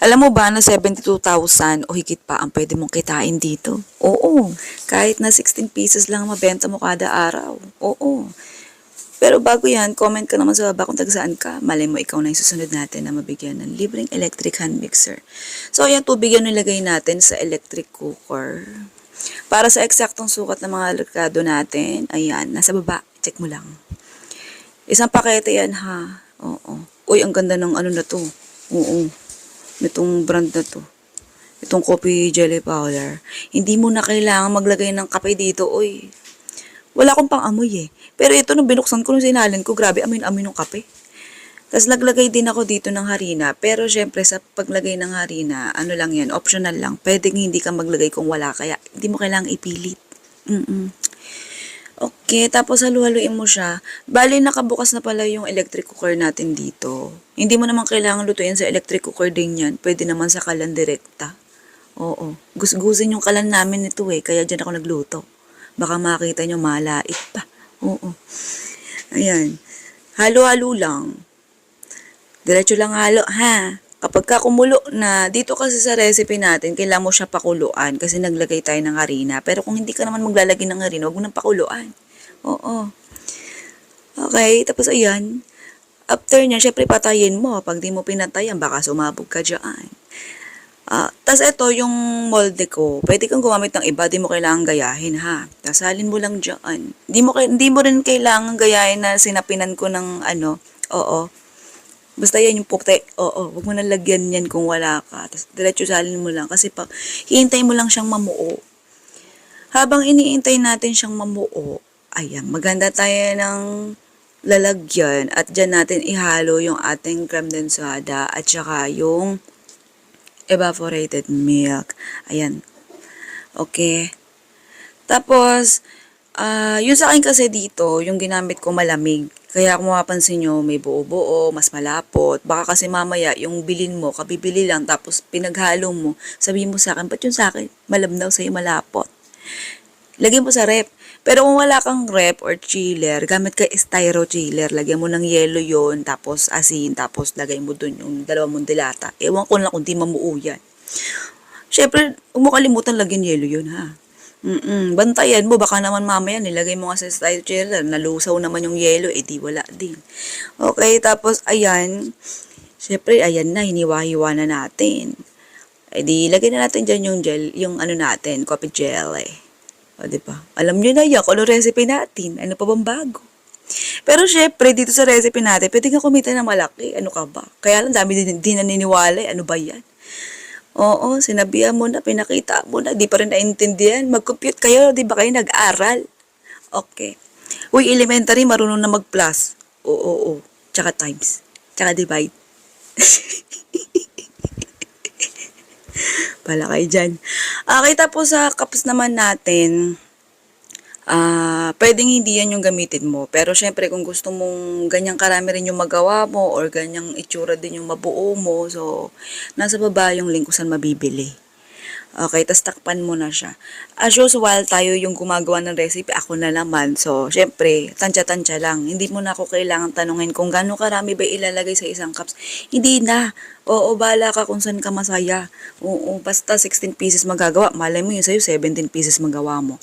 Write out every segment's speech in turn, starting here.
Alam mo ba na 72,000 o higit pa ang pwede mong kitain dito? Oo, kahit na 16 pieces lang ang mabenta mo kada araw. Oo. Pero bago yan, comment ka naman sa baba kung taga saan ka. Malay mo ikaw na yung susunod natin na mabigyan ng libreng electric hand mixer. So ayan, tubig yan nilagay natin sa electric cooker. Para sa eksaktong sukat ng mga rekado natin, ayan, nasa baba. Check mo lang. Isang pakete yan ha. Oo. Uy, ang ganda ng ano na to. Oo. Itong brand na to. Itong coffee jelly powder. Hindi mo na kailangan maglagay ng kape dito, uy. Wala akong pang-amoy eh. Pero ito, nung binuksan ko, nung sinalin ko, grabe, amoy-amoy ng kape. Tapos naglagay din ako dito ng harina. Pero syempre, sa paglagay ng harina, ano lang yan, optional lang. Pwedeng hindi ka maglagay kung wala, kaya hindi mo kailangang ipilit. Okay, tapos halu-haluin mo siya. Bali, nakabukas na pala yung electric cooker natin dito. Hindi mo naman kailangan lutuin sa electric cooker din yan. Pwede naman sa kalan direkta. Oo. Gusgusin yung kalan namin nito eh. Kaya dyan ako nagluto. Baka makita nyo malait pa. Oo. Ayan. Halo-halo lang. Diretso lang halo, ha? Kapag ka kumulo na, dito kasi sa recipe natin, kailangan mo siya pakuluan kasi naglagay tayo ng harina. Pero kung hindi ka naman maglalagay ng harina, huwag mo nang pakuluan. Oo. Okay, tapos ayan. After niya, syempre patayin mo. Pag di mo pinatayan, baka sumabog ka dyan. Tapos ito, yung molde ko, pwede kang gumamit ng iba, di mo kailangan gayahin, ha? Tapos halin mo lang dyan. Di mo rin kailangan gayahin na sinapinan ko ng ano, oo. Basta yan yung puti. Oo, wag mo na lagyan yan kung wala ka. Tapos diretso salin mo lang. Kasi pa, hihintay mo lang siyang mamuo. Habang iniintay natin siyang mamuo, ayan, maganda tayo ng lalagyan. At dyan natin ihalo yung ating creme densada at saka yung evaporated milk. Ayan. Okay. Tapos, yung sa akin kasi dito, yung ginamit ko malamig. Kaya kung mapapansin nyo, may buo-buo, mas malapot. Baka kasi mamaya, yung bilin mo, kabibili lang, tapos pinaghalo mo, sabihin mo sa akin, ba't yun sa akin? Malabnaw sa'yo, malapot. Lagyan mo sa rep. Pero kung wala kang rep or chiller, gamit ka styro chiller. Lagyan mo ng yelo yon, tapos asin, tapos lagay mo dun yung dalawang mong dilata. Ewan ko lang kung di mamuo yan. Siyempre, huwag mo kalimutan lagyan yelo yun, ha? Bantayan mo, baka naman mamaya nilagay mo nga sa style chiller, nalusaw naman yung yelo, eh di wala din. Okay, tapos ayan, syempre ayan na, hiniwa-hiwa na natin. Eh di, lagay na natin dyan yung gel, yung ano natin, coffee jelly. O, diba? Alam nyo na yan, kung ano recipe natin, ano pa bang bago? Pero syempre, dito sa recipe natin, pwede ka kumita na malaki, ano ka ba? Kaya lang, dami din naniniwala, ano ba yan? Oo, sinabihan mo na, pinakita mo na, di pa rin naintindihan. Mag-compute kayo, di ba kayo nag-aral? Okay. Uy, elementary, marunong na mag-plus. Oo. Tsaka times. Tsaka divide. Pala kayo dyan. Okay, tapos sa cups naman natin, pwedeng hindi yan yung gamitin mo. Pero syempre, kung gusto mong ganyang karami rin yung magawa mo or ganyang itsura din yung mabuo mo, so, nasa baba yung link kung saan mabibili. Okay, tas takpan mo na siya. As usual, tayo yung gumagawa ng recipe, ako na naman. So, syempre, tansya-tansya lang. Hindi mo na ako kailangan tanungin kung gaano karami ba ilalagay sa isang cups. Hindi na. Oo, bahala ka kung saan ka masaya. Oo, basta 16 pieces magagawa. Malay mo yun sa'yo, 17 pieces magawa mo.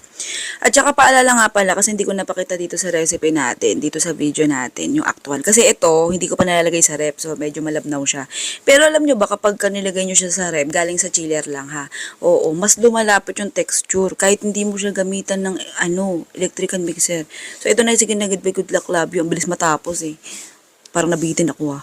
At saka paalala nga pala, kasi hindi ko napakita dito sa recipe natin, dito sa video natin, yung actual. Kasi ito, hindi ko pa nalalagay sa rep, so medyo malabnaw siya. Pero alam nyo ba, kapag nilagay nyo siya sa rep, galing sa chiller lang ha. Oo, mas lumalapot yung texture, kahit hindi mo siya gamitan ng, electrical mixer. So ito na, sige na, good luck love, yung bilis matapos eh. Parang nabitin ako ah.